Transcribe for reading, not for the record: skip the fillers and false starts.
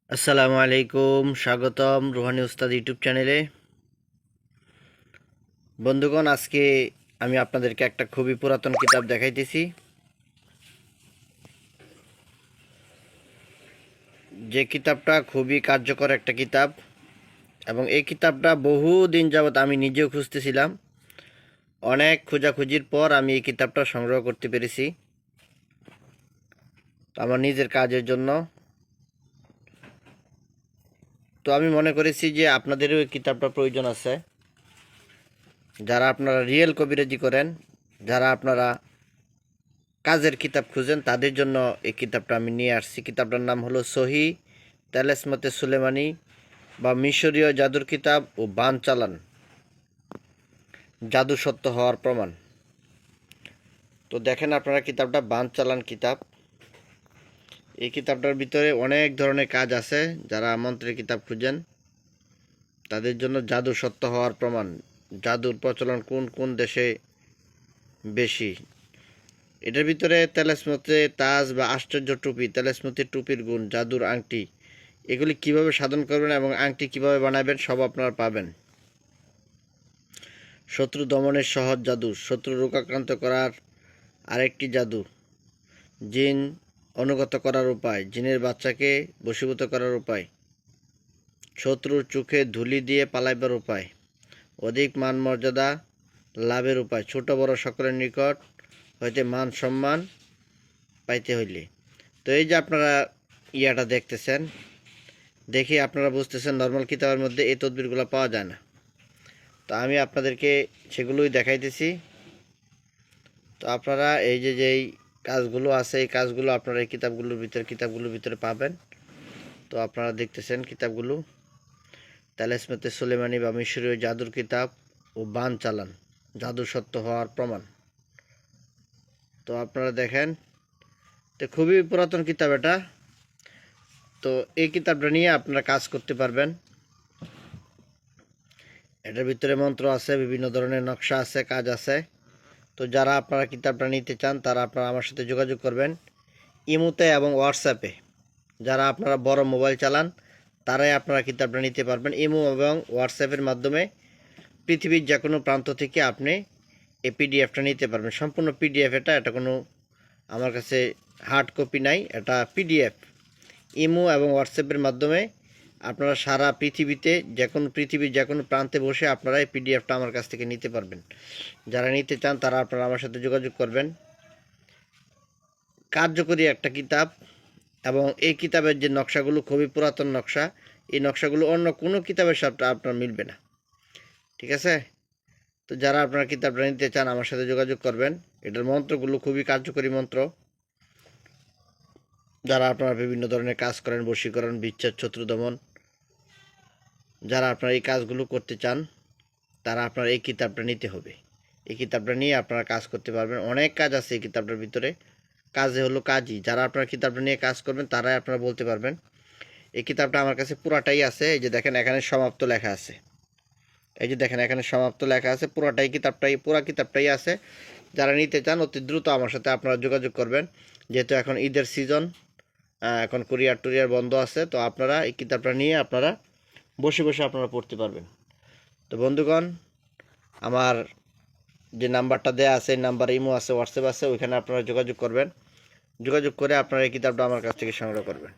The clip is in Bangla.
আসসালামু আলাইকুম, স্বাগতম রুহানি উস্তাদ ইউটিউব চ্যানেলে। বন্ধুগণ, আজকে আমি আপনাদেরকে একটা খুবই পুরাতন কিতাব দেখাইতেছি, যে কিতাবটা খুবই কার্যকর একটা কিতাব। এবং এই কিতাবটা বহু দিন যাবৎ আমি নিজেও খুঁজতেছিলাম। অনেক খোঁজাখুঁজির পর আমি এই কিতাবটা সংগ্রহ করতে পেরেছি আমার নিজের কাজের জন্য। তো আমি মনে করেছি যে আপনাদেরও এই কিতাবটা প্রয়োজন আছে, যারা আপনারা রিয়েল কবিরাজি করেন, যারা আপনারা কাজের কিতাব খুঁজেন, তাদের জন্য এই কিতাবটা আমি নিয়ে আসছি। কিতাবটার নাম হলো সহি তালেসমতে সুলেমানি বা মিশরীয় জাদুর কিতাব ও বান চালান, জাদু সত্য হওয়ার প্রমাণ। তো দেখেন আপনারা, কিতাবটা বান চালান কিতাব। এই কিতাবটার ভিতরে অনেক ধরনের কাজ আছে। যারা মন্ত্রের কিতাব খুঁজেন তাদের জন্য জাদু সত্য হওয়ার প্রমাণ, জাদুর প্রচলন কোন কোন দেশে বেশি। এটার ভিতরে তেলেসমতে তাজ বা আশ্চর্য টুপি, তেলেসমতির টুপির গুণ, জাদুর আংটি, এগুলি কিভাবে সাধন করবেন এবং আংটি কিভাবে বানাবেন সব আপনারা পাবেন। শত্রু দমনের সহজ জাদু, শত্রু রোগাক্রান্ত করার আরেকটি জাদু, জিন অনুগত করার উপায়, জিনের বাচ্চাকে বশীভূত করার উপায়, শত্রুর চোখে ধুলি দিয়ে পালাইবার উপায়, অধিক মান মর্যাদা লাভের উপায়, ছোট বড় সকলের নিকট হইতে মান সম্মান পাইতে হইলে। তো এই যে আপনারা ইয়াটা দেখতেছেন, দেখি আপনারা বুঝতেছেন নর্মাল কিতাবের মধ্যে এই তদবিরগুলো পাওয়া যায় না। তো আমি আপনাদেরকে সেগুলোই দেখাইতেছি। তো আপনারা এই যে যেই কাজগুলো আছে, এই কাজগুলো আপনারা এই কিতাবগুলোর ভিতরে পাবেন। তো আপনারা দেখতেছেন কিতাবগুলো, তালেসমতে সুলেমানি বা মিশরীয় জাদুর কিতাব ও বান চালান, জাদু সত্য হওয়ার প্রমাণ। তো আপনারা দেখেন, তো খুবই পুরাতন কিতাব এটা। তো এই কিতাবটা নিয়ে আপনারা কাজ করতে পারবেন। এটার ভিতরে মন্ত্র আছে, বিভিন্ন ধরনের নকশা আছে, কাজ আছে। তো যারা আপনারা কিতাবটা নিতে চান তারা আপনারা আমার সাথে যোগাযোগ করবেন ইমোতে এবং হোয়াটসঅ্যাপে। যারা আপনারা বড় মোবাইল চালান তারাই আপনারা কিতাবটা নিতে পারবেন। ইমো এবং হোয়াটসঅ্যাপের মাধ্যমে পৃথিবীর যে কোনো প্রান্ত থেকে আপনি এই পিডিএফটা নিতে পারবেন। সম্পূর্ণ পিডিএফ এটা কোনো আমার কাছে হার্ড কপি নাই, এটা পিডিএফ। ইমো এবং হোয়াটসঅ্যাপের মাধ্যমে আপনারা সারা পৃথিবীতে পৃথিবীর যে কোনো প্রান্তে বসে আপনারা এই পিডিএফটা আমার কাছ থেকে নিতে পারবেন। যারা নিতে চান তারা আপনারা আমার সাথে যোগাযোগ করবেন। কার্যকরী একটা কিতাব, এবং এই কিতাবের যে নকশাগুলো খুবই পুরাতন নকশা। এই নকশাগুলো অন্য কোনো কিতাবের সাথে আপনার মিলবে না, ঠিক আছে? তো যারা আপনারা কিতাবটা নিতে চান আমার সাথে যোগাযোগ করবেন। এটার মন্ত্রগুলো খুবই কার্যকরী মন্ত্র। যারা আপনারা বিভিন্ন ধরনের কাজ করেন, বশীকরণ, বিচ্ছেদ, শত্রু দমন, যারা আপনারা এই কাজগুলো করতে চান তারা আপনার এই কিতাবটা নিতে হবে। এই কিতাবটা নিয়ে আপনারা কাজ করতে পারবেন। অনেক কাজ আছে এই কিতাবটার ভিতরে, কাজে হলো কাজই। যারা আপনারা কিতাবটা নিয়ে কাজ করবেন তারাই আপনারা বলতে পারবেন। এই কিতাবটা আমার কাছে পুরাটাই আছে। এই যে দেখেন এখানে সমাপ্ত লেখা আছে, এই যে দেখেন এখানে সমাপ্ত লেখা আছে। পুরা কিতাবটাই আছে। যারা নিতে চান অতি দ্রুত আমার সাথে আপনারা যোগাযোগ করবেন। যেহেতু এখন ঈদের সিজন, এখন কুরিয়ার টুরিয়ার বন্ধ আছে। তো আপনারা এই কিতাবটা নিয়ে আপনারা বসে বসে আপনারা পড়তে পারবেন। তো বন্ধুগণ, আমার যে নাম্বারটা দেওয়া আছে, এই নাম্বার ইমো আছে, হোয়াটসঅ্যাপ আছে, ওইখানে আপনারা যোগাযোগ করবেন। যোগাযোগ করে আপনারা এই কিতাবটা আমার কাছ থেকে সংগ্রহ করবেন।